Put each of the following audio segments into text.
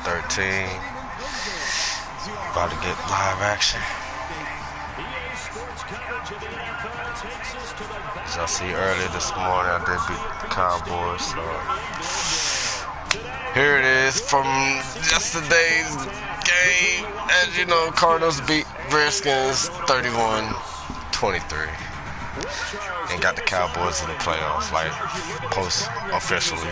13. About to get live action. As I see earlier this morning, I did beat the Cowboys. So here it is from yesterday's game. As you know, Cardinals beat Redskins 31-23. And got the Cowboys in the playoffs, like post officially.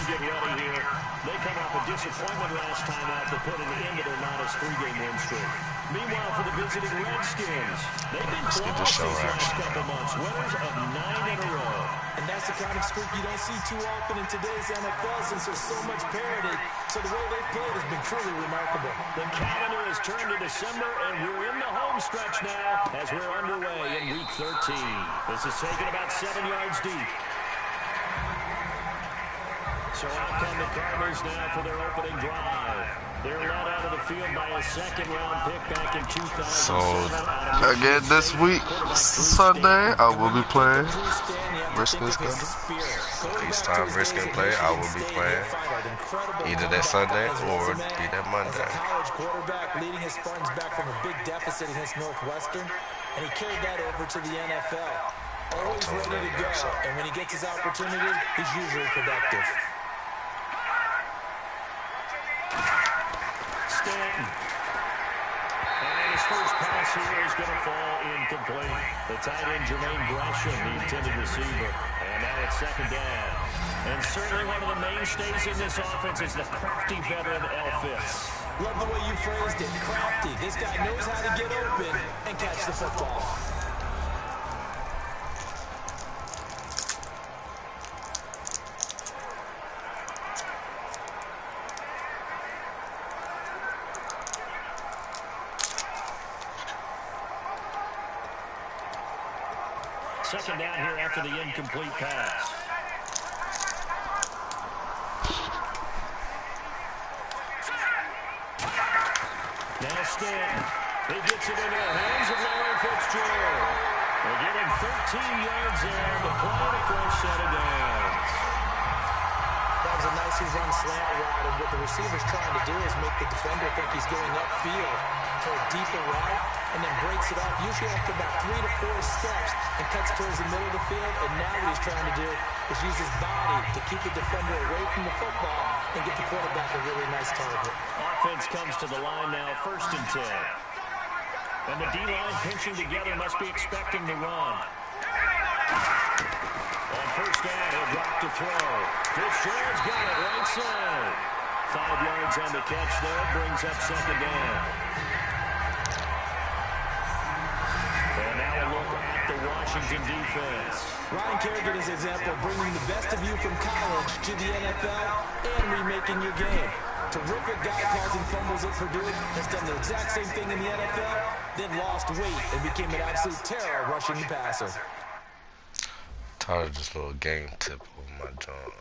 They come off a disappointment last time out to put an end to their modest 3-game win streak. Meanwhile, for the visiting Redskins, they've been close these last couple months, winners of 9 in a row. And that's the kind of streak you don't see too often in today's NFL since there's so much parity. So the way they've played has been truly remarkable. The calendar has turned to December, and we're in the home stretch now as we're underway in Week 13. This is taken about 7 yards deep. So out come the Cardinals now for their opening drive. They're led out of the field by a second-round pick back in 2007. So, again, this week, Sunday, I will be playing Redskins schedule. So each time Redskins play, I will be playing either that Sunday or be that Monday. As a college quarterback, leading his Spartans back from a big deficit against Northwestern, and he carried that over to the NFL. Always ready to go, and when he gets his opportunity, he's usually productive. And his first pass here is going to fall incomplete. The tight end, Jermaine Gresham, the intended receiver. And now it's second down. And certainly one of the mainstays in this offense is the crafty veteran Elfis. Love the way you phrased it, crafty. This guy knows how to get open and catch the football. Second down here after the incomplete pass. Now Stanton. He gets it into the hands of Larry Fitzgerald. They give him 13 yards there to play a fresh set of downs. That was a nicely run slant route, and what the receiver's trying to do is make the defender think he's going upfield for a deeper route, and then breaks it off, usually after about 3 to 4 steps, and cuts towards the middle of the field. And now what he's trying to do is use his body to keep the defender away from the football and get the quarterback a really nice target. Offense comes to the line now, 1st and 10. And the D-line pinching together must be expecting the run. On first down, he'll drop to throw. Fitzgerald's got it right side. 5 yards on the catch there, brings up second down. And now a look at the Washington defense. Ryan Kerrigan is an example of bringing the best of you from college to the NFL and remaking your game. Terrific guy causing fumbles at Purdue, has done the exact same thing in the NFL, then lost weight and became an absolute terror rushing the passer. Tired of this little game tip on my joint.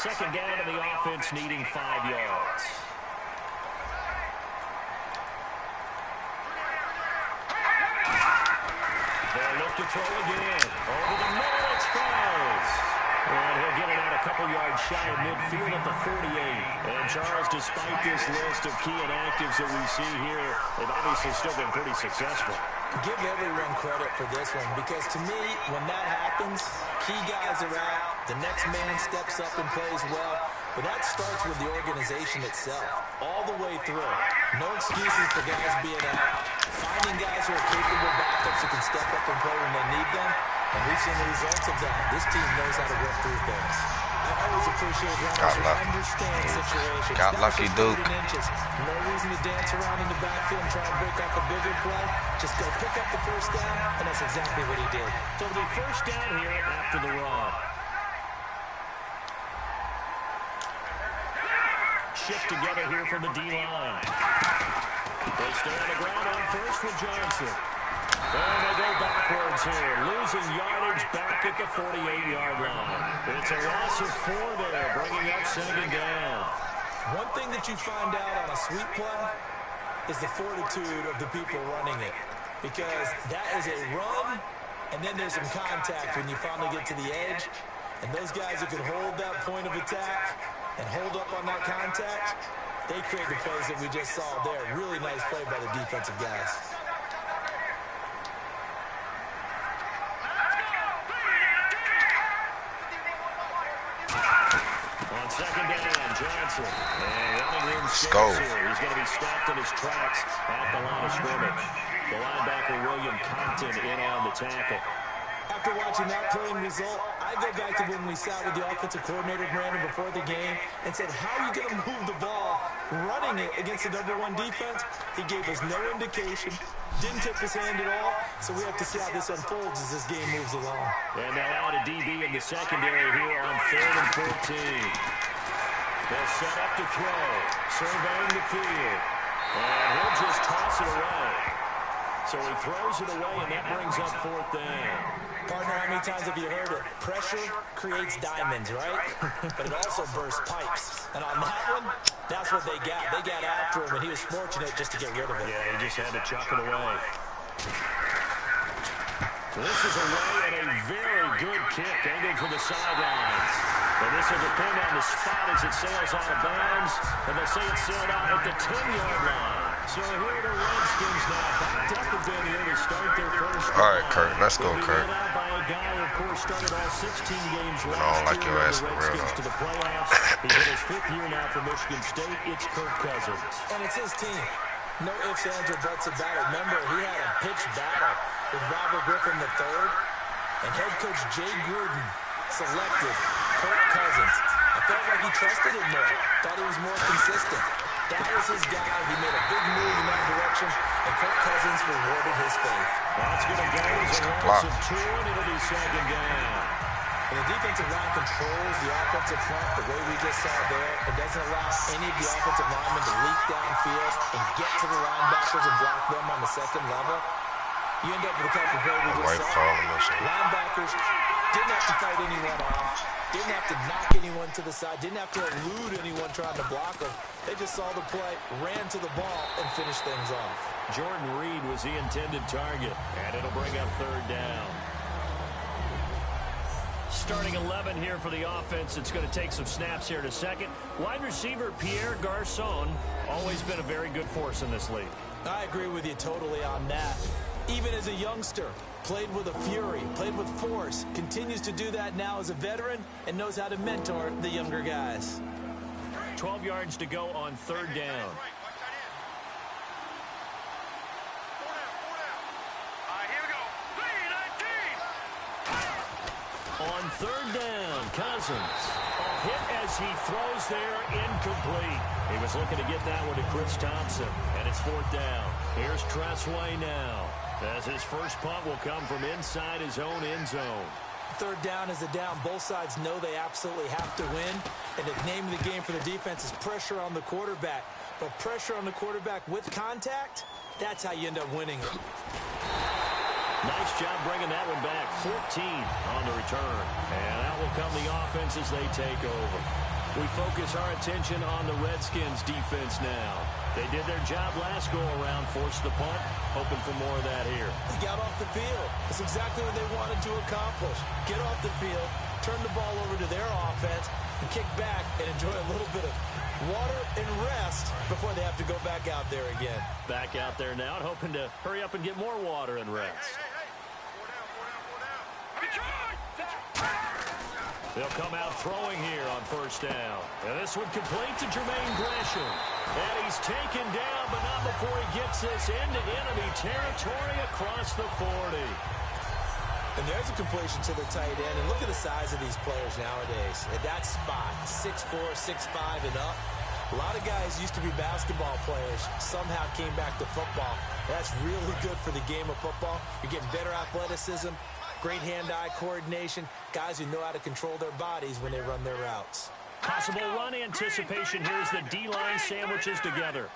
Second down to the offense, needing 5 yards. They'll look to throw again. Over the middle, it's Foles. And he'll get it out a couple yards shy of midfield at the 48. And Charles, despite this list of key inactives that we see here, they've obviously still been pretty successful. Give everyone credit for this one, because to me, when that happens, key guys are out, the next man steps up and plays well, but that starts with the organization itself, all the way through. No excuses for guys being out, finding guys who are capable backups who can step up and play when they need them, and we've seen the results of that. This team knows how to work through things. I always appreciate runners who understand situations. Got lucky, Duke. No reason to dance around in the backfield and try to break off a bigger play. Just go pick up the first down, and that's exactly what he did. So the first down here after the run. Shift together here from the D-line. They stay on the ground on first with Johnson. And they go backwards here, losing yardage back at the 48-yard line. It's a loss of 4 there, bringing up second down. One thing that you find out on a sweep play is the fortitude of the people running it. Because that is a run, and then there's some contact when you finally get to the edge. And those guys who can hold that point of attack and hold up on that contact, they create the plays that we just saw there. Really nice play by the defensive guys. On second down, Johnson. And running room Skull. here. He's going to be stopped in his tracks at the line of scrimmage. The linebacker, William Compton, in on the tackle. After watching that play and result, I go back to when we sat with the offensive coordinator, Brandon, before the game and said, how are you going to move the ball running it against the #1 defense? He gave us no indication, didn't tip his hand at all, so we have to see how this unfolds as this game moves along. And now out of DB in the secondary here on 3rd and 14. They'll set up to throw, surveying the field, and he'll just toss it away. So he throws it away, and that brings up 4th down. Partner, how many times have you heard it? Pressure creates diamonds, right? But it also bursts pipes. And on that one, that's what they got. They got after him, and he was fortunate just to get rid of it. Yeah, he just had to chuck it away. So this is away and a very good kick angled for the sidelines. And this will depend on the spot as it sails out of bounds. And they'll say it's sailed out at the 10-yard line. So here are the Redskins now backed up a bit here to start their first. All right, Kurt. Let's go, Kurt. By a guy who, of course, started all 16 games last I don't like year your ass the for real, Redskins to the playoffs. He's in his 5th year now for Michigan State. It's Kirk Cousins. And it's his team. No ifs, ands, or buts about it. Remember, he had a pitched battle with Robert Griffin III, and head coach Jay Gruden selected Kirk Cousins. I felt like he trusted him more, thought he was more consistent. That was his guy. He made a big move in that direction, and Kirk Cousins rewarded his faith. That's going to go as a loss of 2, and it'll be second down. And the defensive line controls the offensive front the way we just saw there. It doesn't allow any of the offensive linemen to leak downfield and get to the linebackers and block them on the second level. You end up with a couple of plays we just saw. Linebackers didn't have to fight anyone off, didn't have to knock anyone to the side, didn't have to elude anyone trying to block them. They just saw the play, ran to the ball, and finished things off. Jordan Reed was the intended target, and it'll bring up 3rd down. Starting 11 here for the offense. It's going to take some snaps here in a second. Wide receiver Pierre Garçon, always been a very good force in this league. I agree with you totally on that. Even as a youngster, played with a fury, played with force, continues to do that now as a veteran, and knows how to mentor the younger guys. 12 yards to go on 3rd down. On 3rd down, Cousins. A hit as he throws there, incomplete. He was looking to get that one to Chris Thompson, and it's 4th down. Here's Tressway now, as his first punt will come from inside his own end zone. 3rd down is a down. Both sides know they absolutely have to win, and the name of the game for the defense is pressure on the quarterback. But pressure on the quarterback with contact, that's how you end up winning it. Nice job bringing that one back. 14 on the return. And that will come the offense as they take over. We focus our attention on the Redskins defense now. They did their job last go-around, forced the punt, hoping for more of that here. They got off the field. That's exactly what they wanted to accomplish. Get off the field, turn the ball over to their offense, and kick back and enjoy a little bit of water and rest before they have to go back out there again. Back out there now and hoping to hurry up and get more water and rest. They'll come out throwing here on first down. And this one complete to Jermaine Gresham. And he's taken down, but not before he gets this into enemy territory across the 40. And there's a completion to the tight end. And look at the size of these players nowadays. At that spot, 6'4", 6'5", and up. A lot of guys used to be basketball players, somehow came back to football. That's really good for the game of football. You're getting better athleticism, great hand-eye coordination, guys who know how to control their bodies when they run their routes. Possible run anticipation here as the D-line sandwiches together.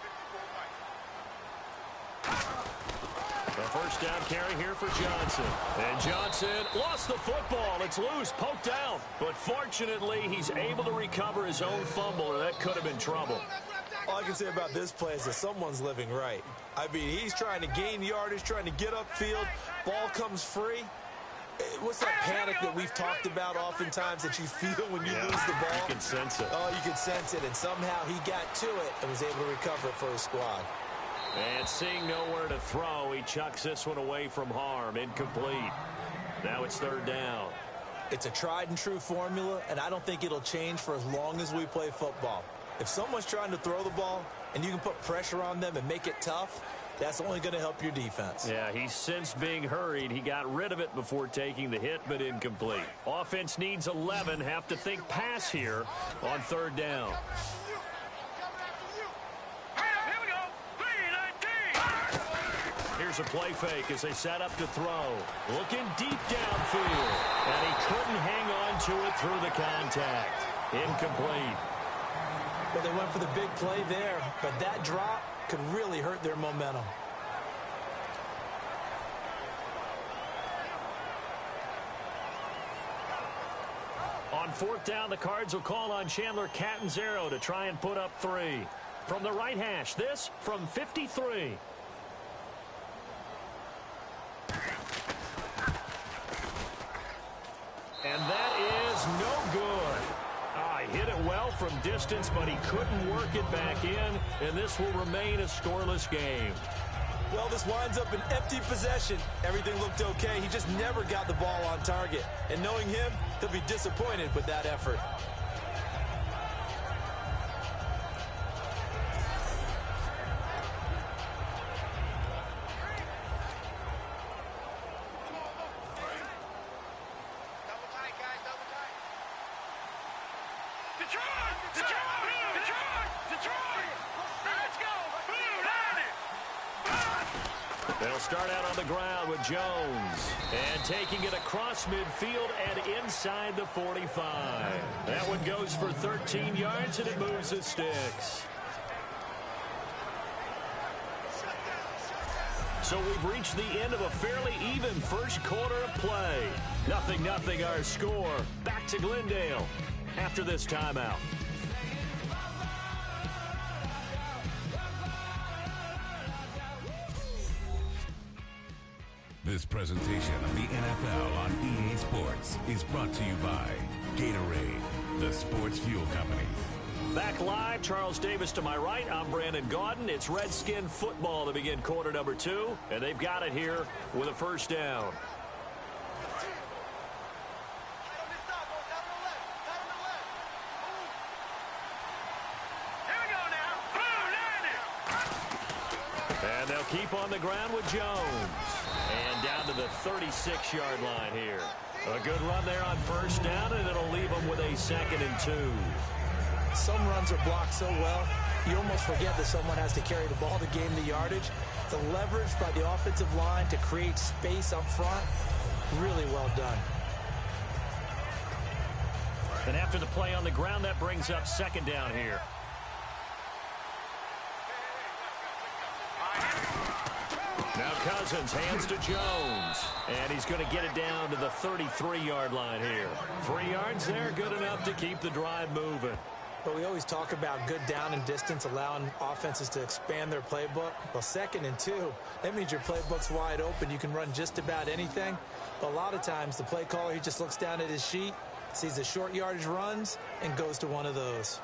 A first down carry here for Johnson. And Johnson lost the football. It's loose, poked out. But fortunately, he's able to recover his own fumble, or that could have been trouble. All I can say about this play is that someone's living right. I mean, he's trying to gain yardage, trying to get upfield. Ball comes free. What's that panic that we've talked about oftentimes that you feel when you lose the ball? You can sense it. Oh, you can sense it. And somehow he got to it and was able to recover it for his squad. And seeing nowhere to throw, he chucks this one away from harm. Incomplete. Now it's third down. It's a tried and true formula, and I don't think it'll change for as long as we play football. If someone's trying to throw the ball and you can put pressure on them and make it tough, that's only going to help your defense. Yeah, he's since being hurried. He got rid of it before taking the hit, but incomplete. Offense needs 11. Have to think pass here on third down. Here's a play fake as they set up to throw. Looking deep downfield. And he couldn't hang on to it through the contact. Incomplete. Well, they went for the big play there, but that drop could really hurt their momentum. On fourth down, the Cards will call on Chandler Catanzaro to try and put up 3. From the right hash, this from 53. And that is no good. He hit it well from distance, but he couldn't work it back in, and this will remain a scoreless game. Well, this winds up an empty possession. Everything looked okay. He just never got the ball on target. And knowing him, he'll be disappointed with that effort. They'll start out on the ground with Jones. And taking it across midfield and inside the 45. That one goes for 13 yards, and it moves the sticks. So we've reached the end of a fairly even first quarter of play. 0-0 our score. Back to Glendale after this timeout. This presentation of the NFL on EA Sports is brought to you by Gatorade, the sports fuel company. Back live, Charles Davis to my right. I'm Brandon Gaudin. It's Redskin football to begin quarter number 2, and they've got it here with a first down. And they'll keep on the ground with Jones. And down to the 36-yard line here. A good run there on first down, and it'll leave them with a 2nd and 2. Some runs are blocked so well, you almost forget that someone has to carry the ball to gain the yardage. The leverage by the offensive line to create space up front, really well done. And after the play on the ground, that brings up 2nd down here. Now Cousins hands to Jones. And he's going to get it down to the 33-yard line here. 3 yards there, good enough to keep the drive moving. But we always talk about good down and distance, allowing offenses to expand their playbook. Well, 2nd and 2, that means your playbook's wide open. You can run just about anything. But a lot of times, the play caller, he just looks down at his sheet, sees the short yardage runs, and goes to one of those.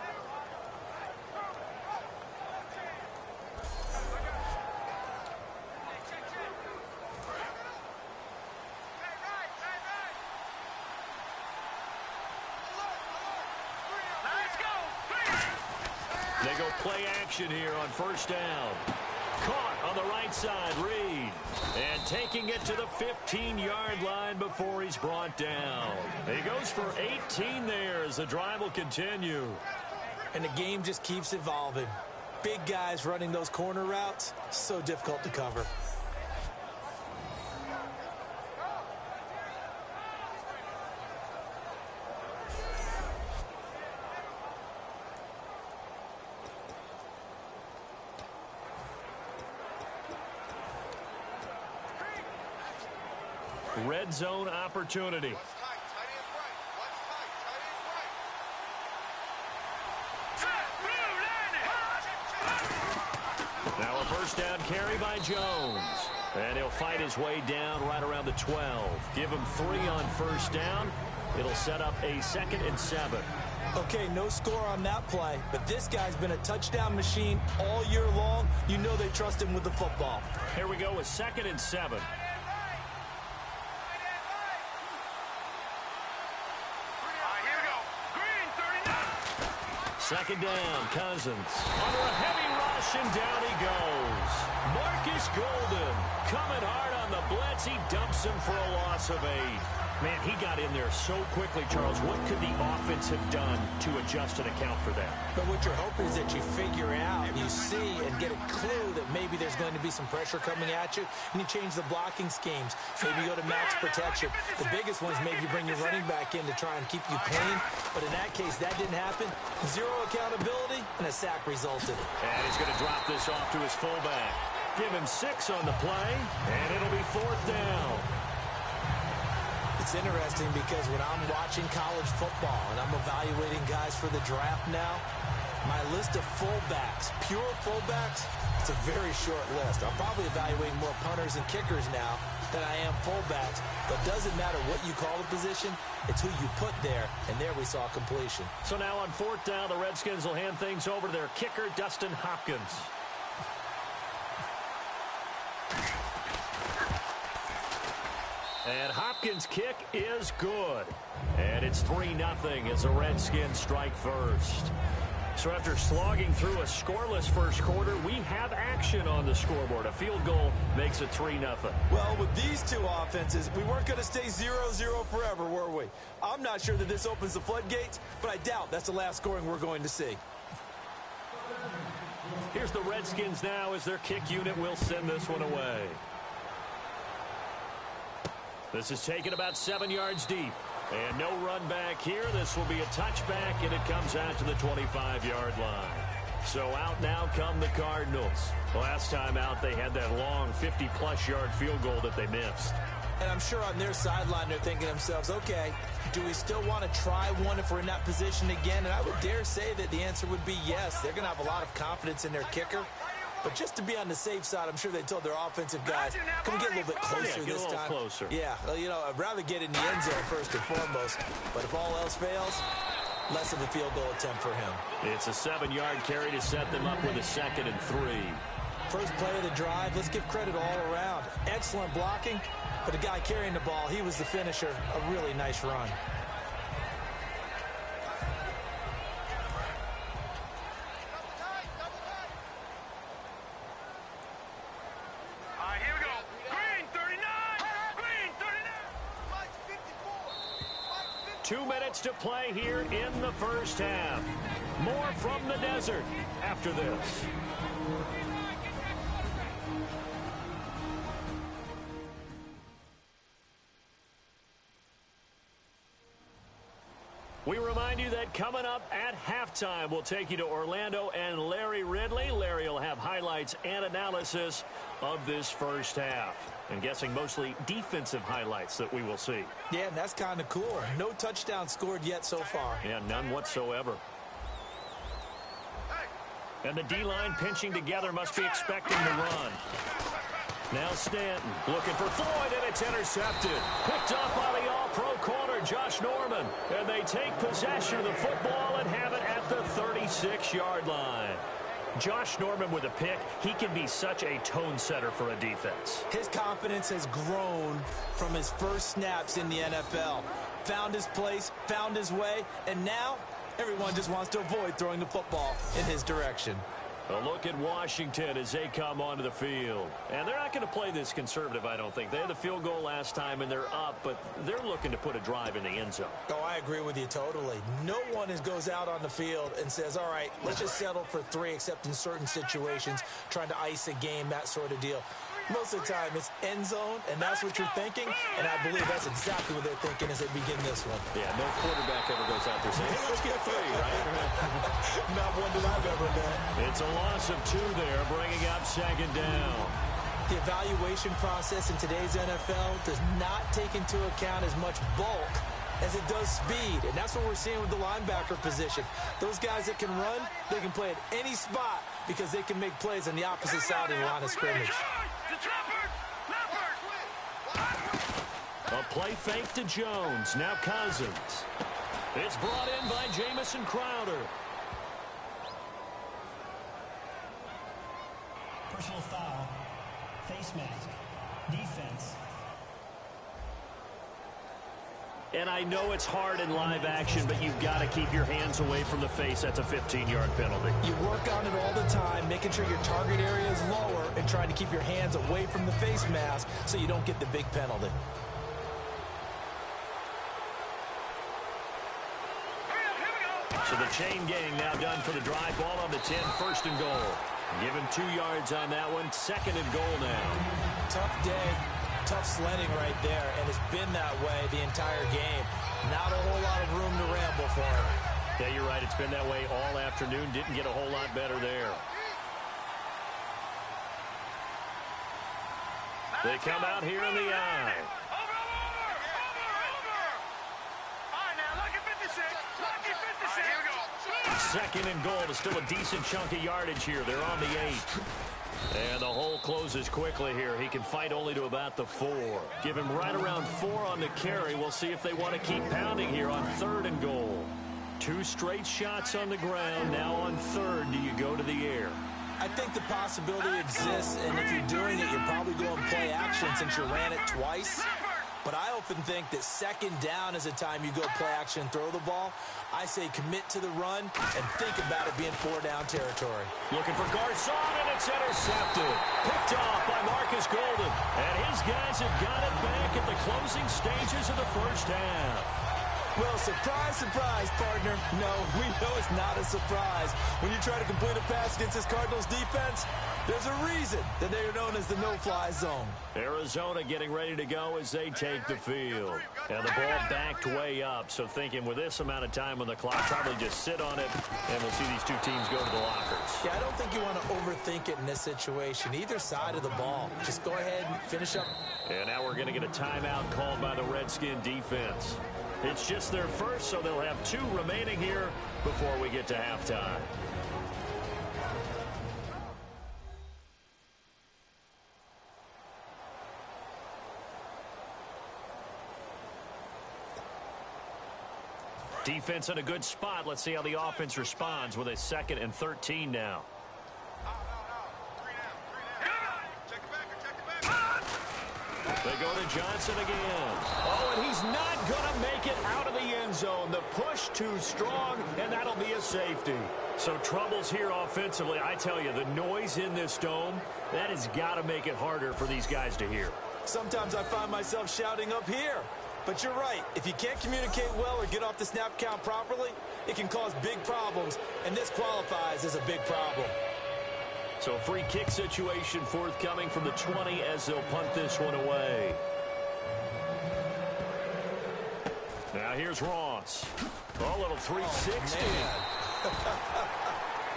They go play action here on 1st down. Caught on the right side, Reed. And taking it to the 15-yard line before he's brought down. He goes for 18 there as the drive will continue. And the game just keeps evolving. Big guys running those corner routes, so difficult to cover. Red zone opportunity. Now a 1st down carry by Jones. And he'll fight his way down right around the 12. Give him 3 on 1st down. It'll set up a 2nd and 7. Okay, no score on that play, but this guy's been a touchdown machine all year long. You know they trust him with the football. Here we go with 2nd and 7. Second down, Cousins. Under a heavy rush, and down he goes. Marcus Golden coming hard on the blitz. He dumps him for a loss of 8. Man, he got in there so quickly, Charles. What could the offense have done to adjust and account for that? But what you're hoping is that you figure out, you see, and get a clue that maybe there's going to be some pressure coming at you, and you change the blocking schemes. Maybe you go to max protection. The biggest one is maybe you bring your running back in to try and keep you clean. But in that case, that didn't happen. 0 accountability, and a sack resulted. And he's going to drop this off to his fullback. Give him 6 on the play, and it'll be 4th down. It's interesting because when I'm watching college football and I'm evaluating guys for the draft now, my list of fullbacks, pure fullbacks, it's a very short list. I'm probably evaluating more punters and kickers now than I am fullbacks. But it doesn't matter what you call the position, it's who you put there, and there we saw completion. So now on 4th down, the Redskins will hand things over to their kicker, Dustin Hopkins. And Hopkins' kick is good. And it's 3-0 as the Redskins strike first. So after slogging through a scoreless first quarter, we have action on the scoreboard. A field goal makes it 3-0. Well, with these two offenses, we weren't going to stay 0-0 forever, were we? I'm not sure that this opens the floodgates, but I doubt that's the last scoring we're going to see. Here's the Redskins now as their kick unit will send this one away. This is taken about 7 yards deep. And no run back here. This will be a touchback, and it comes out to the 25-yard line. So out now come the Cardinals. Last time out, they had that long 50-plus yard field goal that they missed. And I'm sure on their sideline, they're thinking to themselves, okay, do we still want to try one if we're in that position again? And I would dare say that the answer would be yes. They're going to have a lot of confidence in their kicker. But just to be on the safe side, I'm sure they told their offensive guys, can we get a little bit closer this time? Closer. Yeah, well, you know, I'd rather get in the end zone first and foremost. But if all else fails, less of a field goal attempt for him. It's a 7-yard carry to set them up with a 2nd and 3. First play of the drive, let's give credit all around. Excellent blocking, but the guy carrying the ball, he was the finisher. A really nice run. Here we go. Green 39. Green 39. 2 minutes to play here in the first half. More from the desert after this. We remind you that coming up at halftime, we'll take you to Orlando and Larry Ridley. Larry will have highlights and analysis of this first half. I'm guessing mostly defensive highlights that we will see. Yeah, and that's kind of cool. No touchdown scored yet so far. Yeah, none whatsoever. And the D-line pinching together must be expecting the run. Now Stanton looking for Floyd, and it's intercepted. Picked up by the all-pro corner, Josh Norman. And they take possession of the football and have it at the 36-yard line. Josh Norman with a pick. He can be such a tone setter for a defense. His confidence has grown from his first snaps in the NFL. Found his place, found his way, and now everyone just wants to avoid throwing the football in his direction. A look at Washington as they come onto the field. And they're not going to play this conservative, I don't think. They had the field goal last time, and they're up, but they're looking to put a drive in the end zone. Oh, I agree with you totally. No one goes out on the field and says, all right, let's just settle for 3, except in certain situations, trying to ice a game, that sort of deal. Most of the time, it's end zone, and that's what you're thinking, and I believe that's exactly what they're thinking as they begin this one. Yeah, no quarterback ever goes out there saying, hey, let's get 3, right? Not one that I've ever done. It's a loss of 2 there, bringing up second down. The evaluation process in today's NFL does not take into account as much bulk as it does speed, and that's what we're seeing with the linebacker position. Those guys that can run, they can play at any spot because they can make plays on the opposite side of the line of scrimmage. A play fake to Jones. Now Cousins. It's brought in by Jamison Crowder. Personal foul. Face mask. Defense. And I know it's hard in live action, but you've got to keep your hands away from the face. That's a 15-yard penalty. You work on it all the time, making sure your target area is lower and trying to keep your hands away from the face mask so you don't get the big penalty. So the chain gang now done for the drive. Ball on the 10, first and goal. Given 2 yards on that one, second and goal now. Tough day. Tough sledding right there, and it's been that way the entire game. Not a whole lot of room to ramble for him. Yeah, you're right. It's been that way all afternoon. Didn't get a whole lot better there. They come out here in the eye. Over! All right, now, lucky 56. Lucky 56. Here we go. Second and goal. There's still a decent chunk of yardage here. They're on the 8. And the hole closes quickly here. He can fight only to about the 4. Give him right around 4 on the carry. We'll see if they want to keep pounding here on third and goal. 2 straight shots on the ground. Now on third, do you go to the air? I think the possibility exists, and if you're doing it, you're probably going play action since you ran it twice. But I often think that second down is a time you go play action and throw the ball. I say commit to the run and think about it being 4-down territory. Looking for Garcon, and it's intercepted. Picked off by Marcus Golden. And his guys have got it back at the closing stages of the first half. Well, surprise, surprise, partner. No, we know it's not a surprise. When you try to complete a pass against this Cardinals defense, there's a reason that they are known as the no-fly zone. Arizona getting ready to go as they take the field. And the ball backed way up, so thinking with this amount of time on the clock, probably just sit on it, and we'll see these two teams go to the lockers. Yeah, I don't think you want to overthink it in this situation. Either side of the ball. Just go ahead and finish up. And now we're going to get a timeout called by the Redskin defense. It's just their first, so they'll have 2 remaining here before we get to halftime. Defense in a good spot. Let's see how the offense responds with a 2nd and 13 now. They go to Johnson again. Oh, and he's not going to make it out of the end zone. The push too strong, and that'll be a safety. So troubles here offensively. I tell you, the noise in this dome, that has got to make it harder for these guys to hear. Sometimes I find myself shouting up here. But you're right. If you can't communicate well or get off the snap count properly, it can cause big problems, and this qualifies as a big problem. So a free kick situation forthcoming from the 20 as they'll punt this one away. Now here's Ross. Oh, a little 360.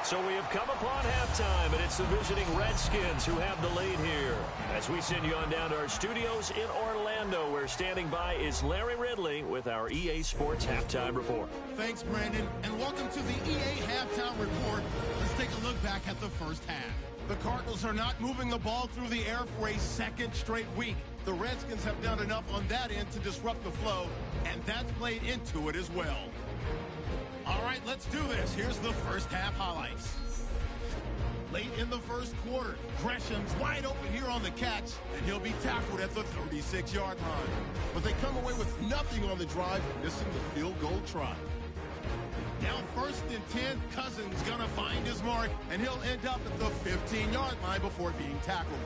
So we have come upon halftime, and it's the visiting Redskins who have the lead here. As we send you on down to our studios in Orlando, where standing by is Larry Ridley with our EA Sports Halftime Report. Thanks, Brandon, and welcome to the EA Halftime Report. Let's take a look back the first half. The Cardinals are not moving the ball through the air for a second straight week. The Redskins have done enough on that end to disrupt the flow, and that's played into it as well. All right, let's do this. Here's the first half highlights. Late in the first quarter, Gresham's wide open here on the catch, and he'll be tackled at the 36-yard line. But they come away with nothing on the drive, missing the field goal try. Now 1st and 10, Cousins gonna find his mark, and he'll end up at the 15-yard line before being tackled.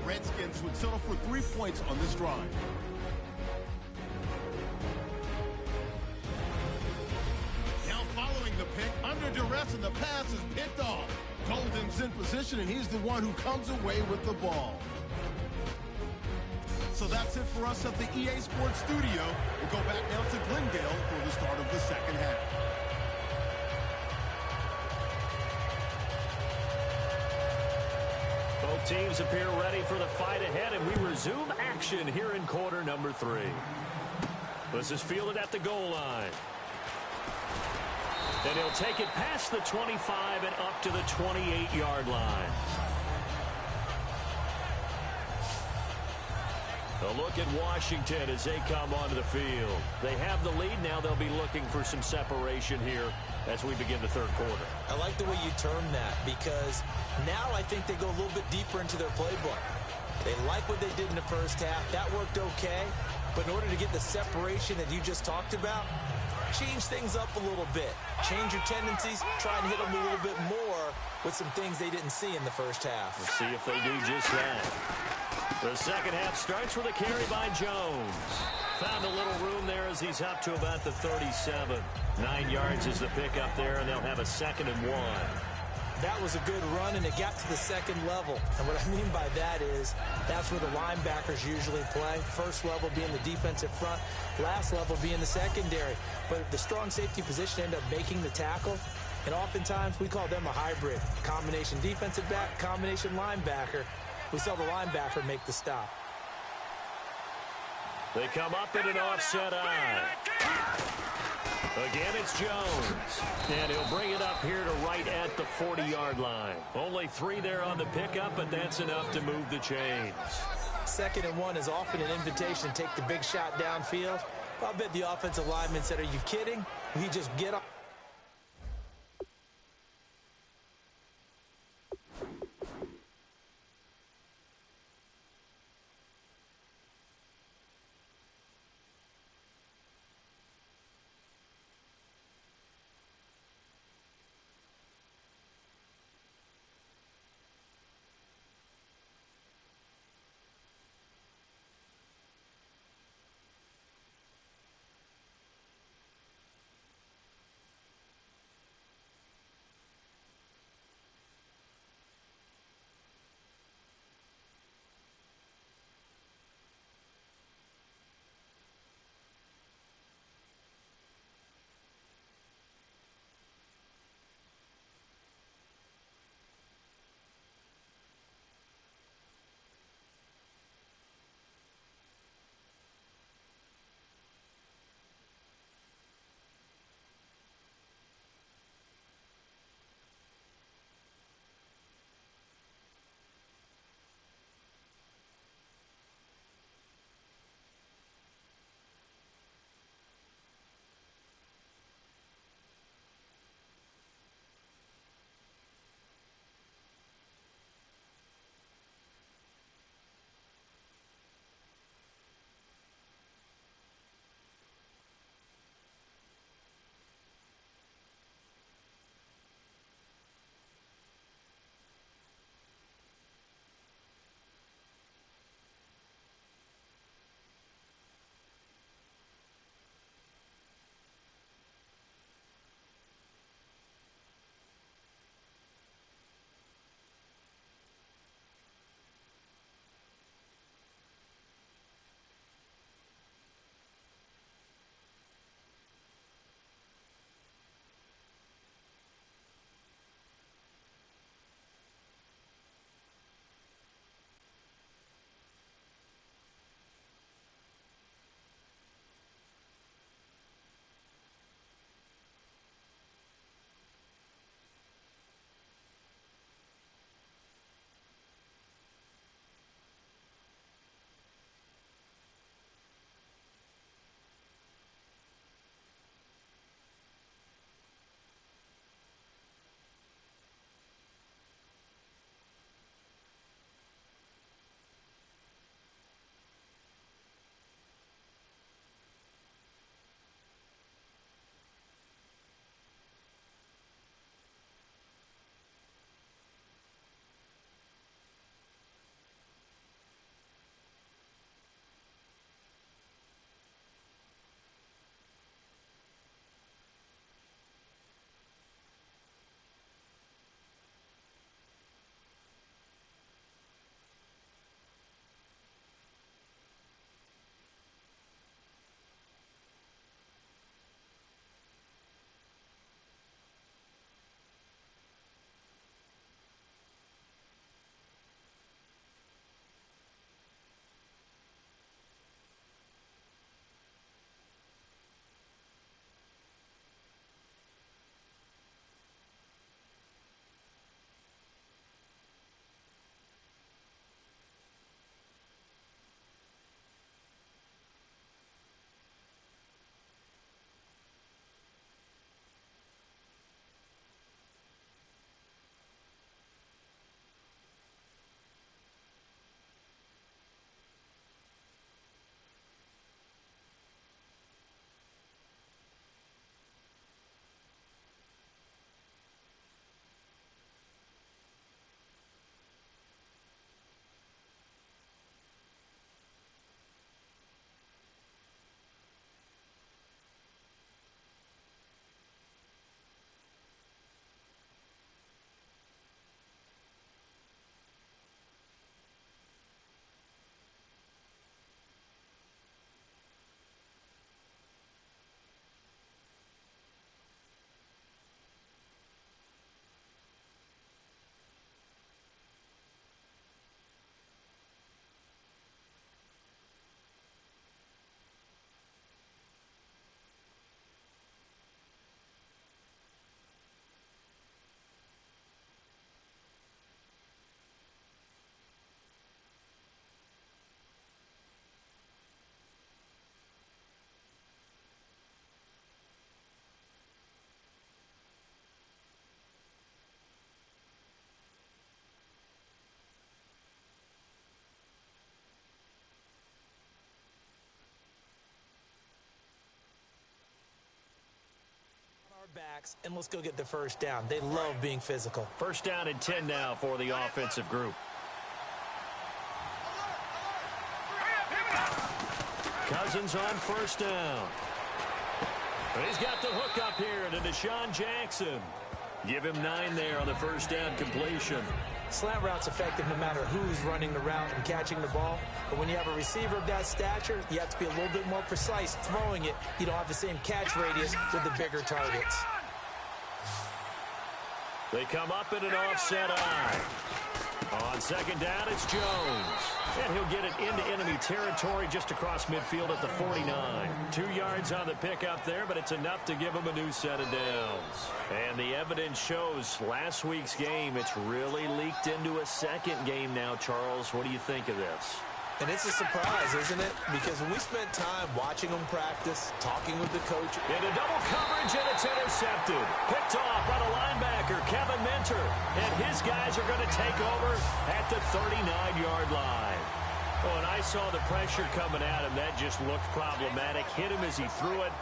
Redskins would settle for 3 points on this drive. Now following the pick, under duress, and the pass is picked off. Golden's in position, and he's the one who comes away with the ball. So that's it for us at the EA Sports Studio. We'll go back down to Glendale for the start of the second half. Both teams appear ready for the fight ahead, and we resume action here in quarter number 3. This is fielded at the goal line. And he'll take it past the 25 and up to the 28-yard line. A look at Washington as they come onto the field. They have the lead now. They'll be looking for some separation here as we begin the third quarter. I like the way you term that, because now I think they go a little bit deeper into their playbook. They like what they did in the first half. That worked okay. But in order to get the separation that you just talked about, change things up a little bit. Change your tendencies. Try and hit them a little bit more with some things they didn't see in the first half. We'll see if they do just that. The second half starts with a carry by Jones. Found a little room there as he's up to about the 37. 9 yards is the pickup there, and they'll have a 2nd and 1. That was a good run, and it got to the second level. And what I mean by that is that's where the linebackers usually play. First level being the defensive front, last level being the secondary. But the strong safety position ended up making the tackle, and oftentimes we call them a hybrid. Combination defensive back, combination linebacker. We saw the linebacker make the stop. They come up in an offset eye. Again, it's Jones. And he'll bring it up here to right at the 40-yard line. Only 3 there on the pickup, but that's enough to move the chains. 2nd and 1 is often an invitation to take the big shot downfield. I'll bet the offensive lineman said, "Are you kidding?" He just get up. backs, and let's go get the first down. They love being physical. First down and 10 now for the offensive group. Cousins on first down. He's got the hook up here to Deshaun Jackson. Give him 9 there on the first down completion. Slant route's effective no matter who's running the route and catching the ball. But when you have a receiver of that stature, you have to be a little bit more precise throwing it. You don't have the same catch radius with the bigger targets. They come up in an offset eye. On second down, it's Jones. And he'll get it into enemy territory just across midfield at the 49. 2 yards on the pickup there, but it's enough to give him a new set of downs. And the evidence shows last week's game, it's really leaked into a second game now, Charles. What do you think of this? And it's a surprise, isn't it? Because when we spent time watching them practice, talking with the coach. Into double coverage, and it's intercepted. Picked off by the linebacker, Kevin Minter. And his guys are going to take over at the 39-yard line. Oh, and I saw the pressure coming at him. That just looked problematic. Hit him as he threw it,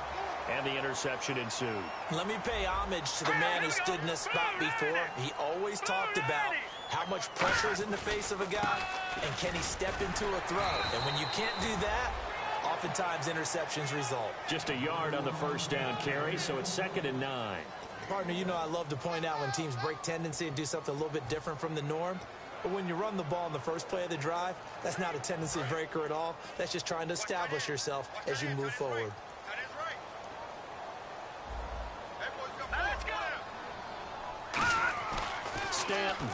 and the interception ensued. Let me pay homage to the man who stood in this spot before. He always talked about how much pressure is in the face of a guy, and can he step into a throw? And when you can't do that, oftentimes interceptions result. Just a yard on the first down carry, so it's 2nd and 9. Partner, you know I love to point out when teams break tendency and do something a little bit different from the norm. But when you run the ball in the first play of the drive, that's not a tendency breaker at all. That's just trying to establish yourself as you move forward. Stanton.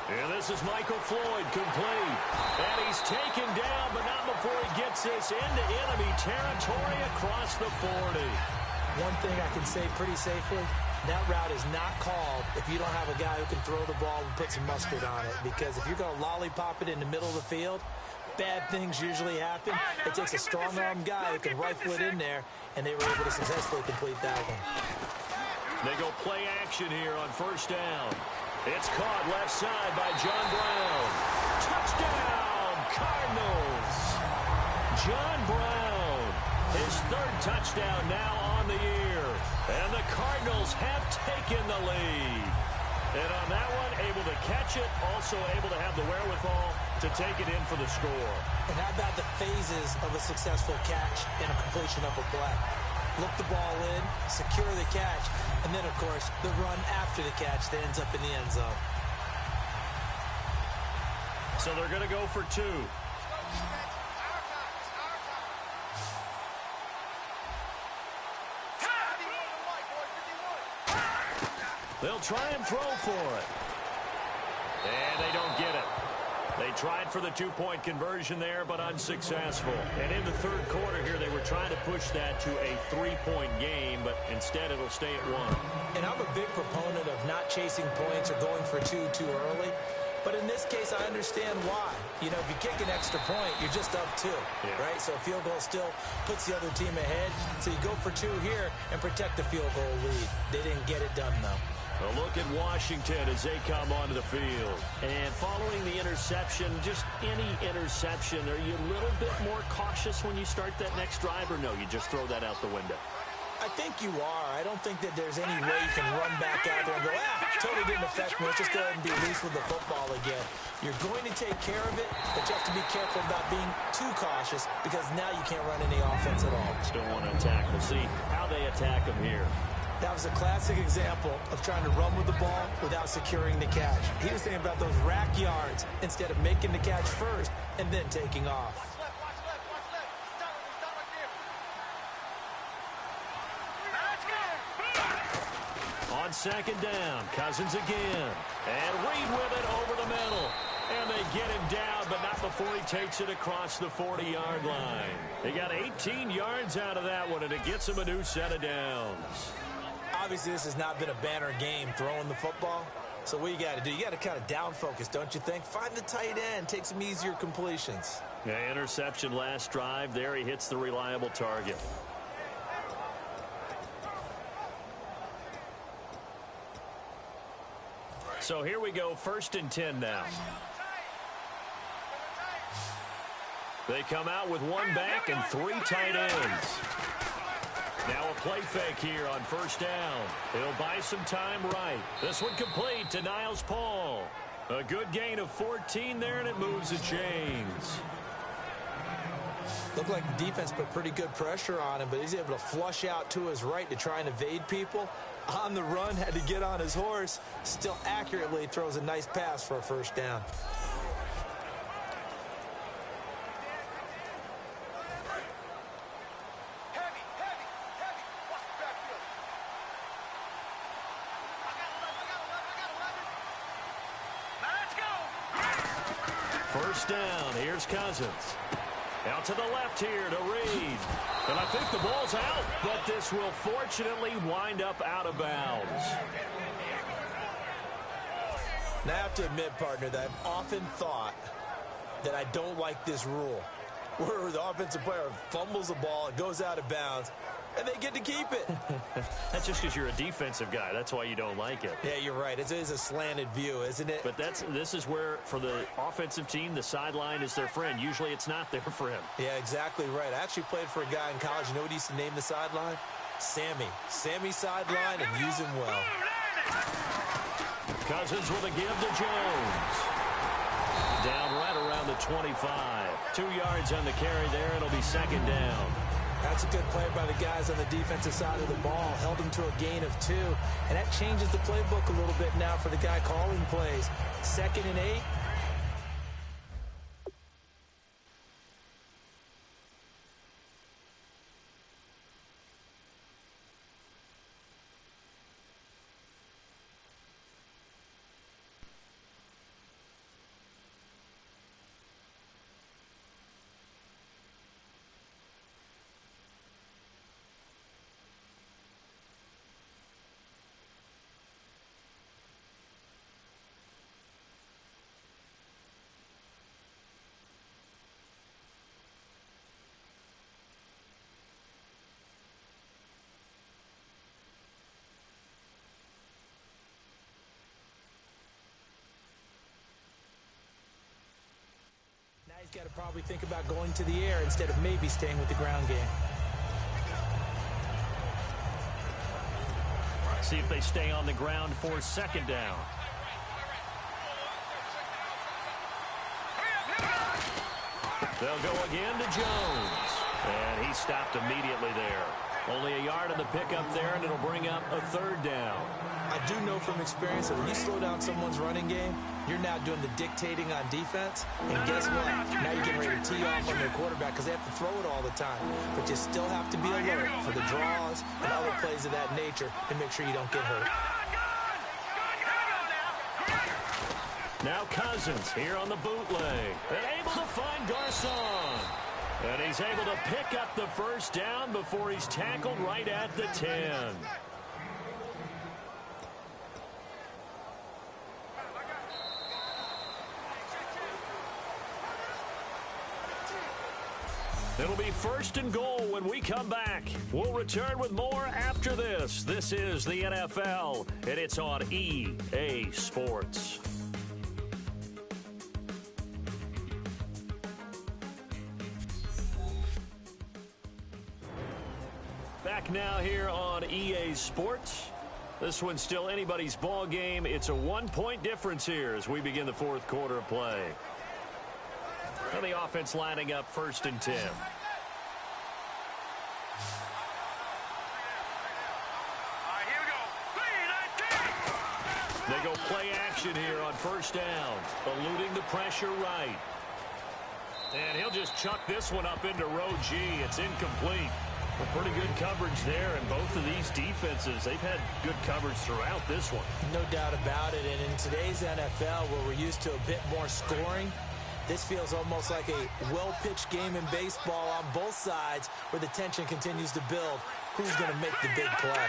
And this is Michael Floyd, complete. And he's taken down, but not before he gets this into enemy territory across the 40. One thing I can say pretty safely, that route is not called if you don't have a guy who can throw the ball and put some mustard on it. Because if you're going to lollipop it in the middle of the field, bad things usually happen. It takes a strong-arm guy who can rifle it in there, and they were able to successfully complete that one. They go play action here on first down. It's caught left side by John Brown. Touchdown, Cardinals. John Brown, his 3rd touchdown now on the year. And the Cardinals have taken the lead. And on that one, able to catch it, also able to have the wherewithal to take it in for the score. And how about the phases of a successful catch and a completion of a play? Look the ball in, secure the catch, and then, of course, the run after the catch that ends up in the end zone. So they're going to go for 2. They'll try and throw for it. And they don't get it. They tried for the 2-point conversion there, but unsuccessful. And in the 3rd quarter here, they were trying to push that to a 3-point game, but instead it'll stay at 1. And I'm a big proponent of not chasing points or going for 2 too early. But in this case, I understand why. You know, if you kick an extra point, you're just up 2, right? So a field goal still puts the other team ahead. So you go for 2 here and protect the field goal lead. They didn't get it done, though. A look at Washington as they come onto the field. And following the interception, just any interception, are you a little bit more cautious when you start that next drive, or no, you just throw that out the window? I think you are. I don't think that there's any way you can run back out there and go, totally didn't affect me. Let's just go ahead and be loose with the football again. You're going to take care of it, but you have to be careful about being too cautious because now you can't run any offense at all. Still want to attack. We'll see how they attack them here. That was a classic example of trying to run with the ball without securing the catch. He was thinking about those rack yards instead of making the catch first and then taking off. On second down, Cousins again. And Reed with it over the middle. And they get him down, but not before he takes it across the 40-yard line. They got 18 yards out of that one, and it gets him a new set of downs. Obviously, this has not been a banner game throwing the football. So what you got to do, you got to kind of down focus, don't you think? Find the tight end, take some easier completions. Yeah, interception last drive. There he hits the reliable target. So here we go, 1st and 10 now. They come out with 1 back and 3 tight ends. Now a play fake here on first down. He'll buy some time right. This one complete to Niles Paul. A good gain of 14 there, and it moves the chains. Looked like the defense put pretty good pressure on him, but he's able to flush out to his right to try and evade people. On the run, had to get on his horse. Still accurately throws a nice pass for a first down. First down, here's Cousins. Out to the left here to Reed. And I think the ball's out, but this will fortunately wind up out of bounds. Now, I have to admit, partner, that I've often thought that I don't like this rule, where the offensive player fumbles the ball, it goes out of bounds, and they get to keep it. That's just because you're a defensive guy. That's why you don't like it. Yeah, you're right. It is a slanted view, isn't it? But this is where, for the offensive team, the sideline is their friend. Usually it's not there for him. Yeah, exactly right. I actually played for a guy in college. You know what he used to name the sideline? Sammy. Sammy sideline, and use him well. Cousins with a give to Jones. Down right around the 25. 2 yards on the carry there. It'll be second down. That's a good play by the guys on the defensive side of the ball. Held him to a gain of 2. And that changes the playbook a little bit now for the guy calling plays. 2nd and 8. He's got to probably think about going to the air instead of maybe staying with the ground game. See if they stay on the ground for second down. They'll go again to Jones. And he stopped immediately there. Only a yard on the pickup there, and it'll bring up a third down. I do know from experience that when you slow down someone's running game, you're now doing the dictating on defense. And guess what? Now you're getting ready to tee off on their quarterback because they have to throw it all the time. But you still have to be alert for the draws and other plays of that nature and make sure you don't get hurt. Now Cousins here on the bootleg. And able to find Garcon. And he's able to pick up the first down before he's tackled right at the 10. It'll be first and goal when we come back. We'll return with more after this. This is the NFL, and it's on EA Sports. Back now here on EA Sports. This one's still anybody's ball game. It's a 1-point difference here as we begin the fourth quarter of play. And the offense lining up first and 10. They go play action here on first down, eluding the pressure right. And he'll just chuck this one up into row G. It's incomplete. Well, pretty good coverage there, and both of these defenses, they've had good coverage throughout this one. No doubt about it, and in today's NFL, where we're used to a bit more scoring, this feels almost like a well-pitched game in baseball on both sides where the tension continues to build. Who's going to make the big play?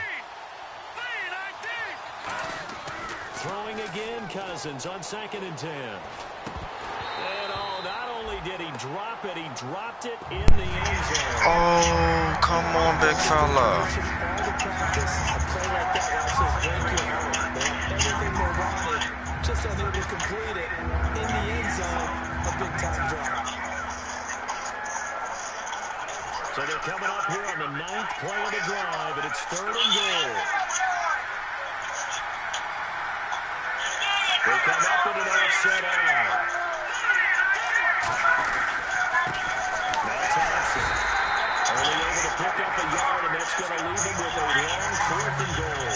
Throwing again, Cousins on 2nd and 10. And not only did he drop it, he dropped it in the end zone. Oh, come on, big fella. Just unable to complete it in the end zone. A big-time drop. So they're coming up here on the 9th play of the drive, and it's 3rd and goal. They come up with an offset out. Now Thompson only able to pick up a yard, and that's going to leave him with a long 4th and goal.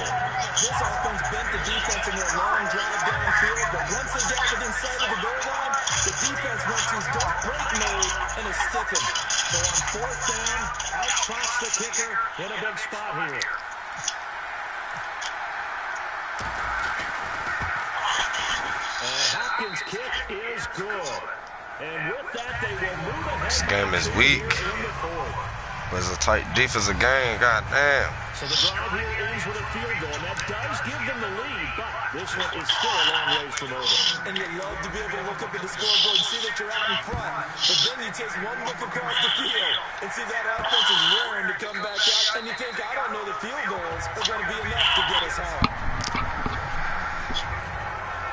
This offense bent the defense in their long drive downfield, but once they got within sight of the goal line, the defense went to don't break mode and is stiffened. So on 4th down, out trots the kicker in a big spot here. And Hopkins' kick is good. And with that, they will move ahead. This game is weak. It's a tight defensive game. God damn. So the drive here ends with a field goal, and that does give them the lead, but this one is still a long ways from over. And you love to be able to look up at the scoreboard and see that you're out in front, but then you take one look across the field and see that offense is raring to come back out, and you think, I don't know the field goals are going to be enough to get us home.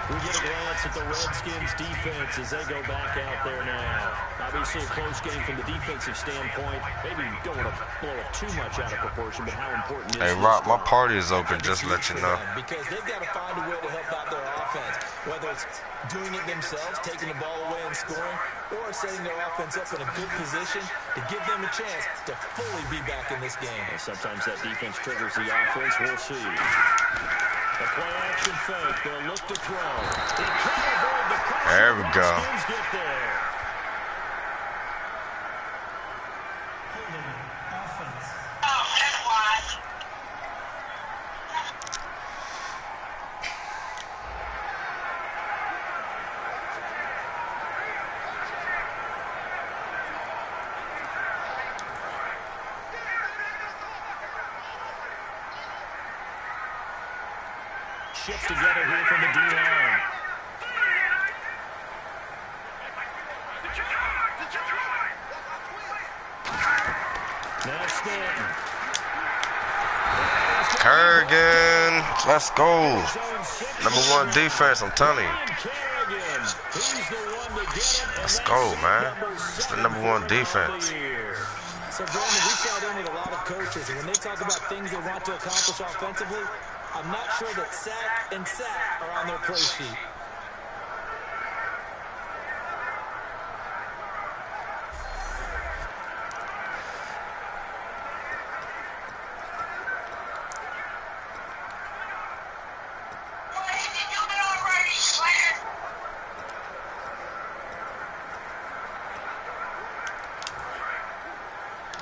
We get a glance at the Redskins defense as they go back out there now. Obviously a close game from the defensive standpoint. Maybe you don't want to blow it too much out of proportion, but how important is Hey, this? Rock, my party is open, just to let you know. Because they've got to find a way to help out their offense, whether it's doing it themselves, taking the ball away and scoring, or setting their offense up in a good position to give them a chance to fully be back in this game. And sometimes that defense triggers the offense. We'll see. The play-action fake. They'll look to throw. They can't avoid the pressure. There we go. Redskins get there. Holding offense. Shifts together here from the D-line. Now Stanton. Kerrigan, let's go. #1 defense, I'm telling you. Let's go, man. It's the #1 defense. So, Brandon, we sat in with a lot of coaches, and when they talk about things they want to accomplish offensively, I'm not sure that sack and sack are on their play sheet.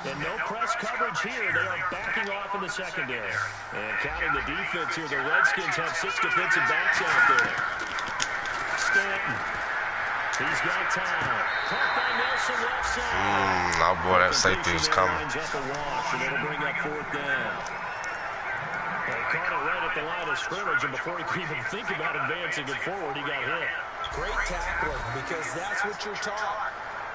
And no press coverage here. They are backing off in the secondary. And counting the defense here, the Redskins have 6 defensive backs out there. Stanton. He's got time. Caught by Nelson left side. Oh boy, that safety was coming. Lines up a wash, and it'll bring up 4th down. They caught it right at the line of scrimmage, and before he could even think about advancing it forward, he got hit. Great tackling, because that's what you're taught.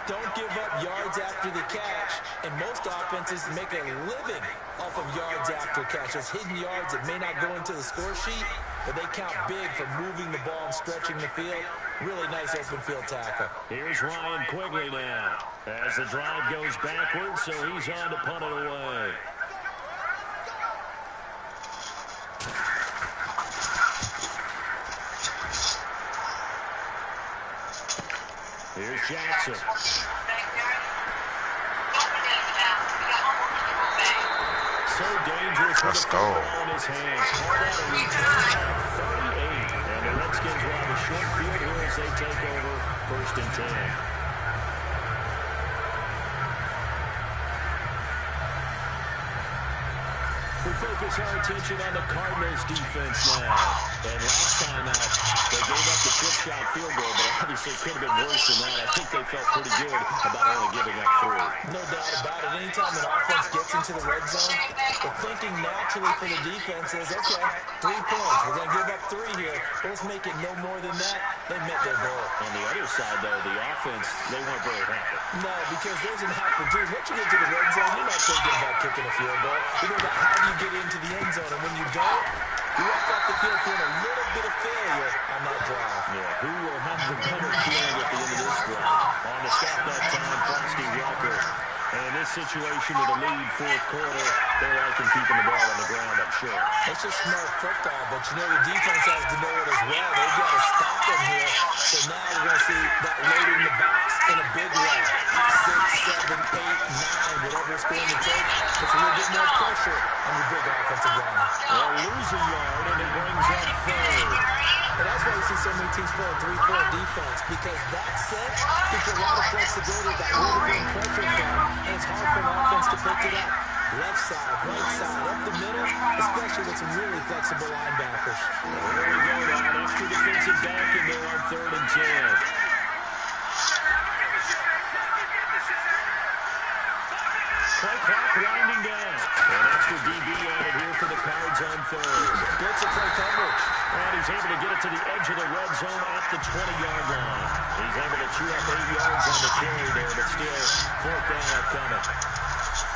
Don't give up yards after the catch, and most offenses make a living off of yards after catch. Those hidden yards that may not go into the score sheet, but they count big for moving the ball and stretching the field. Really nice open field tackle. Here's Ryan Quigley now as the drive goes backwards, so he's on to punt it away. Here's Jackson. So dangerous. Let's go. On his hands. Called out a return of 38. And the Redskins will have a short field here as they take over 1st and 10. We focus our attention on the Cardinals defense now. And last time out, they gave up the chip shot field goal, but obviously could have been worse than that. I think they felt pretty good about only giving up 3. No doubt about it. Anytime an offense gets into the red zone, the thinking naturally for the defense is, okay, 3 points. We're going to give up 3 here. Let's make it no more than that. They met their goal. On the other side, though, the offense, they weren't very happy. No, because there's an opportunity. Once you get to the red zone, you're not thinking about kicking a field goal. You're thinking about how do you get into the end zone, and when you don't, you walk off the field feeling a little bit of failure on that drive. Yeah, who will have the better feeling at the end of this drive? On the stop that time, Frosty Walker. And in this situation with a lead fourth quarter, they're liking keeping the ball on the ground, I'm sure. It's just smart football, but you know the defense has to know it as well. They've got to stop them here. So now we're going to see that loading the box in a big way. 6, 7, 8, 9, whatever it's going to take. It's a little bit more pressure on your big offensive line. They'll lose a yard, and it brings up third. And that's why you see so many teams play a 3-4 defense, because that set gives you a lot of flexibility that really bring pressure from, and it's hard for an offense to pick it up. Left side, right side, up the middle, especially with some really flexible linebackers. There we go now. Extra defensive back in there on 3rd and 10. Play clock winding down. An extra DB added here for the Cards on 3rd. Blitz and play coverage. And he's able to get it to the edge of the red zone at the 20-yard line. He's able to chew up 8 yards on the carry there, but still 4th down upcoming.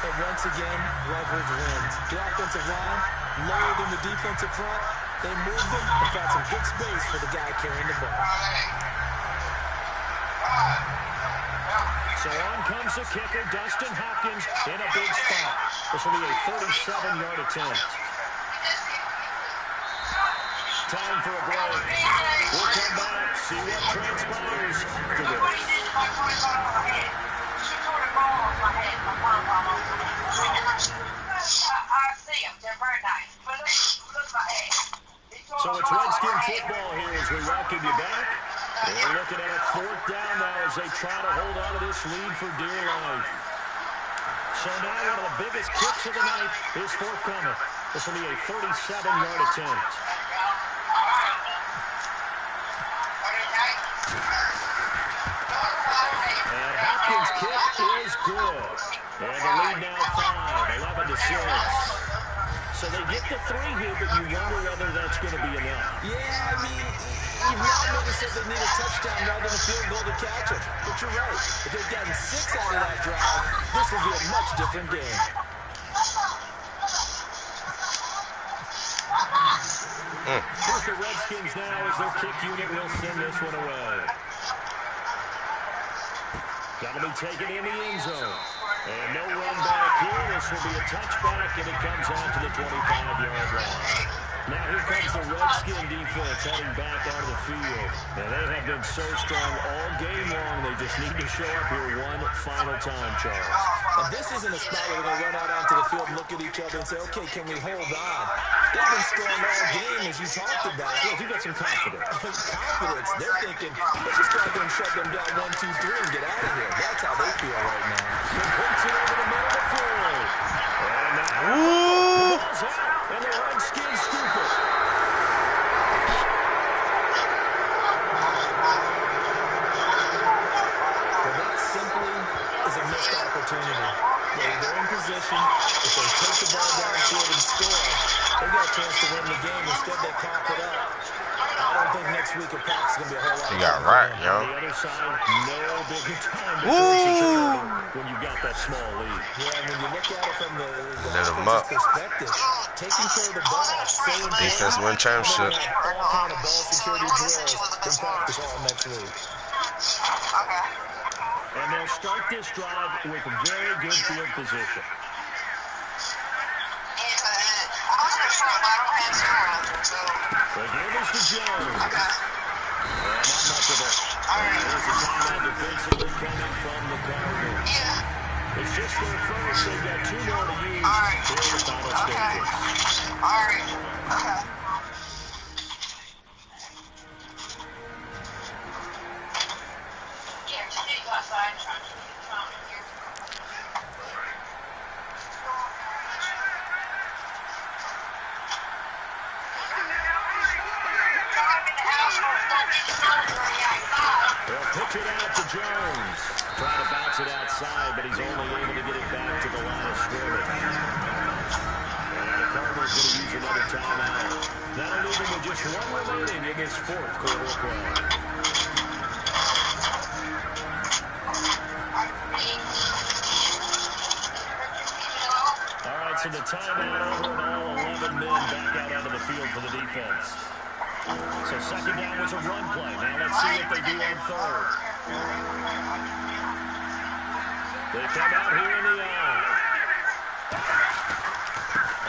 And once again, leverage wins. The offensive line, lower than the defensive front. They moved them and got some good space for the guy carrying the ball. So on comes the kicker, Dustin Hopkins, in a big spot. This will be a 37-yard attempt. Time for a break. We'll come back, see what transpires after this. So it's Redskin football here as we welcome you back. We're looking at a 4th down now as they try to hold on to this lead for dear life. So now one of the biggest kicks of the night is forthcoming. This will be a 37-yard attempt. And Hopkins' kick is good. And the lead now 5, 11-6. So they get the 3 here, but you wonder whether that's going to be enough. Yeah, I mean, you've now noticed that they need a touchdown rather than a field goal to catch it. But you're right. If they've gotten 6 out of that drive, this will be a much different game. Here's the Redskins now as their kick unit will send this one away. Got to be taken in the end zone. And no run back here. This will be a touchback, and it comes on to the 25-yard line. Now here comes the Redskin defense heading back out of the field. And they have been so strong all game long. They just need to show up here one final time, Charles. And this isn't a spot where they're going to run out onto the field and look at each other and say, okay, can we hold on? They've been strong all game, as you talked about. Yeah, you got some confidence. Confidence. They're thinking, let's just try to shut them down 1, 2, 3 and get out of here. That's how they feel right now. He puts it over the middle of the field. And now the ball's out, and the Redskins scoop it. Well, that simply is a missed opportunity. They're in position. If they take the ball downfield and score, they got a chance to win the game. Instead, they cough it up. I don't think next week at practice is going to be a whole lot. You got right, yo. On the other side, no bigger time to force a turnover when you got that small lead. Yeah, and when you look at it from the Lit 'em up. perspective, taking care of the ball, staying Defense win championship. all kind of ball security drills in practice all next week. And they'll start this drive with very good field position. So here is to Jones. And not much of it. There's a timeout defensively coming from the Cardinals. It's just their first. They've got 2 more to use here in the final stages. They'll pitch it out to Jones. Trying to bounce it outside, but he's only able to get it back to the line of scrimmage. And the Cardinals going to use another timeout. That'll leave him with just 1 remaining in this 4th quarter of play. All right, so the timeout over and all 11 men back out onto the field for the defense. So 2nd down was a run play. Now let's see what they do on 3rd. They come out here in the eye.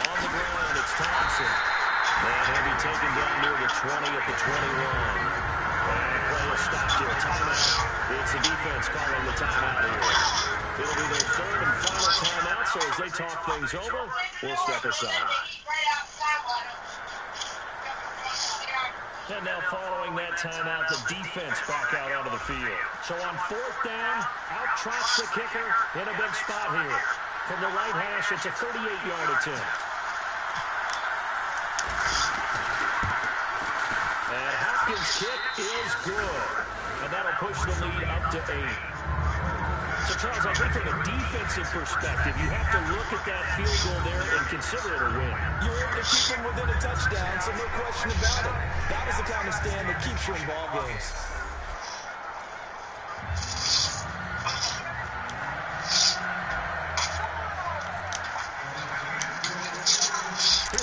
On the ground, it's Thompson. And he'll be taken down near the 20 at the 21. And play is stopped here. Timeout. It's the defense calling the timeout here. It'll be their third and final timeout, so as they talk things over, we'll step aside. And now following that timeout, the defense back out onto the field. So on fourth down, out trots the kicker in a big spot here. From the right hash, it's a 38-yard attempt. And Hopkins' kick is good. And that'll push the lead up to 8. So, Charles, I think from a defensive perspective, you have to look at that field goal there and consider it a win. You were able to keep them within a touchdown, so no question about it. That is the kind of stand that keeps you in ball games.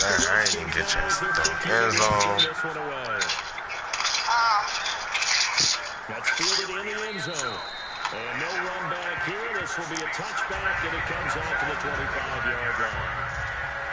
I ain't even get a chance to throw. End zone. That's fielded in the end zone. And no run back here. This will be a touchback, and it comes out to the 25-yard line.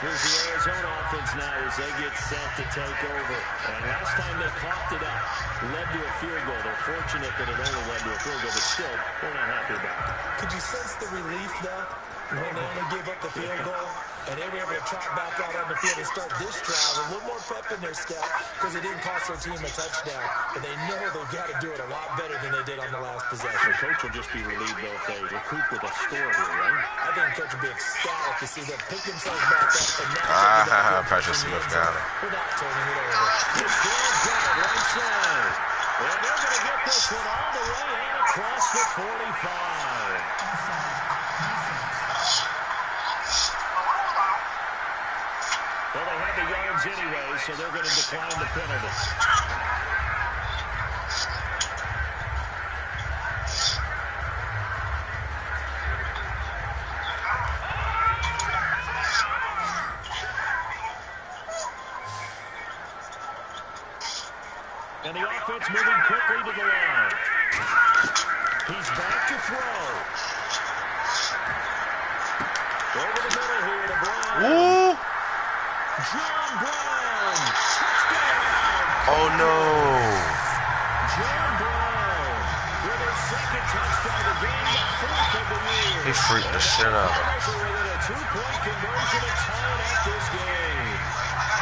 Here's the Arizona offense now as they get set to take over. And last time they coughed it up, led to a field goal. They're fortunate that it only led to a field goal, but still, they're not happy about it. Could you sense the relief, though, when they only gave up the field goal, and they were able to trot back out on the field and start this drive with a little more pep in their step because it didn't cost their team a touchdown. But they know they've got to do it a lot better than they did on the last possession. The coach will just be relieved, though, if they recoup with a score here, right? I think the coach will be ecstatic to see them pick themselves back up and now Patrick Smith got it. Without turning it over. This ball's got it right side. And they're going to get this one all the way and across the 45. Well, they had the yards anyway, so they're going to decline the penalty. And the offense moving quickly to the line. He's back to throw. Over the middle here to Brown. Ooh. John Brown. Touchdown. Oh, no. John Brown with his second touchdown of the game, the fourth of the year. He freaked the shit out of him. Within a two-point conversion to tie up this game.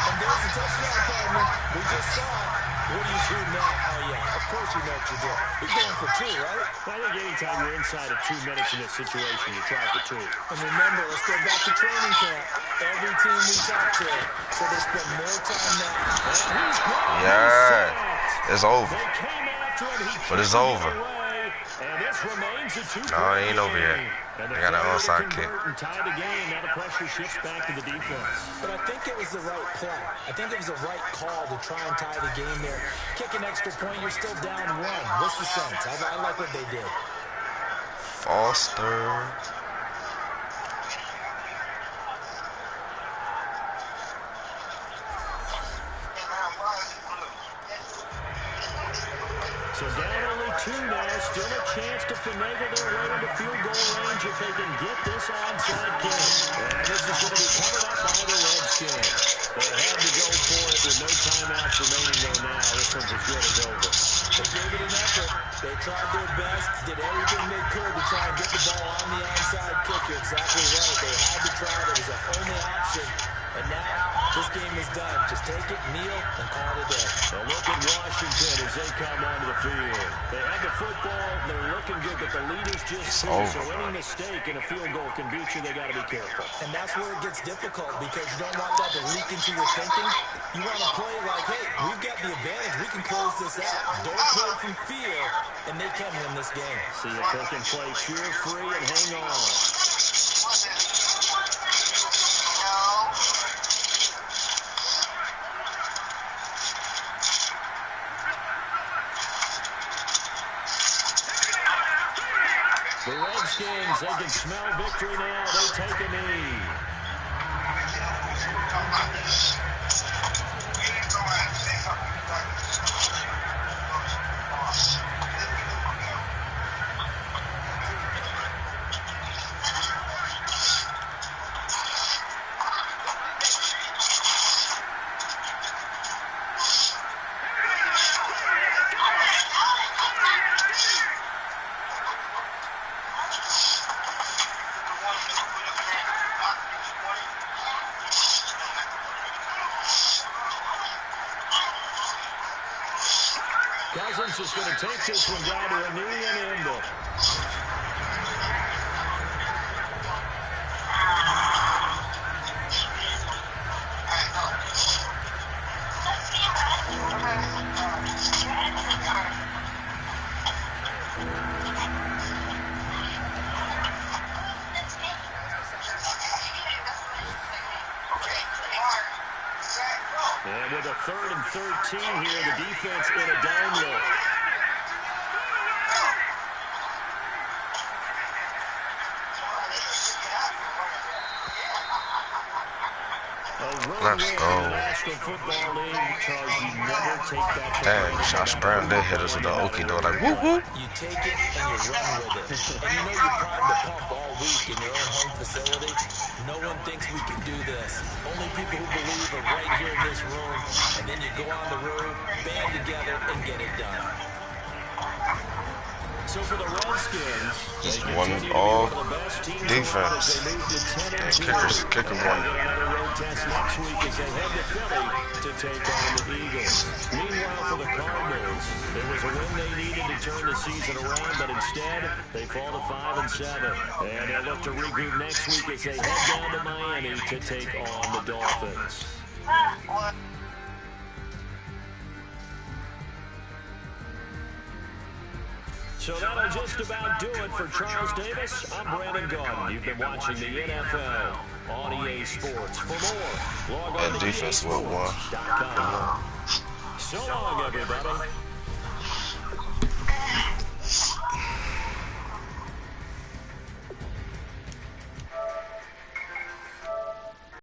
And there's the touchdown, partner. We just saw it. What do you do now? Oh, yeah, of course you know what you're doing. You're going for 2, right? I think anytime you're inside of 2 minutes in this situation, you try for 2. And remember, let's go back to training camp. Every team we talk to, so they spend more time now. Yeah, it's over. They came after him. But it's over. And this remains a 2-point No, it ain't over yet. They got an onside kick. Tie the game. Now the pressure shifts back to the defense. But I think it was the right play. I think it was the right call to try and tie the game there. Kick an extra point, you're still down 1. What's the sense? I like what they did. Foster. So down only 2 now, still a chance to finagle their way into field goal range if they can get this onside kick. And this is going to be covered up by the Redskins. They had to go for it with no timeouts remaining though now. This one's as good as over. They gave it an effort. They tried their best, did everything they could to try and get the ball on the onside kick. You're exactly right. They had to try. It was the only option. And now, this game is done. Just take it, kneel, and call it a day. Now look at Washington as they come onto the field. They have the football. They're looking good, but the lead is just two. So any mistake in a field goal can beat you. They got to be careful. And that's where it gets difficult because you don't want that to leak into your thinking. You want to play like, hey, we've got the advantage. We can close this out. Don't play from fear, and they can win this game. See if they can play fear-free and hang on. The Redskins, they can smell victory now. They take a knee. Cousins is going to take this one down to a knee and end it. And with a 3rd and 13 here, the defense in a down look. Let's go. Damn, Josh Brown did hit us with the Okie door like whoop whoop. You take it and you run with it. And you know you primed the pump all week in your own home facility. No one thinks we can do this. Only people who believe are right here in this room. And then you go on the road, band together, and get it done. So for the Redskins, just won all defense. And kicker won. Another road test next week as they head to Philly to take on the Eagles. Meanwhile, for the Cardinals, it was a win they needed to turn the season around, but instead they fall to 5-7, and they look to regroup next week as they head down to Miami to take on the Dolphins. So that'll just about do it for Charles Davis. I'm Brandon Gordon. You've been watching the NFL on EA Sports. For more, log on to defense will win. EASports.com. So long, everybody.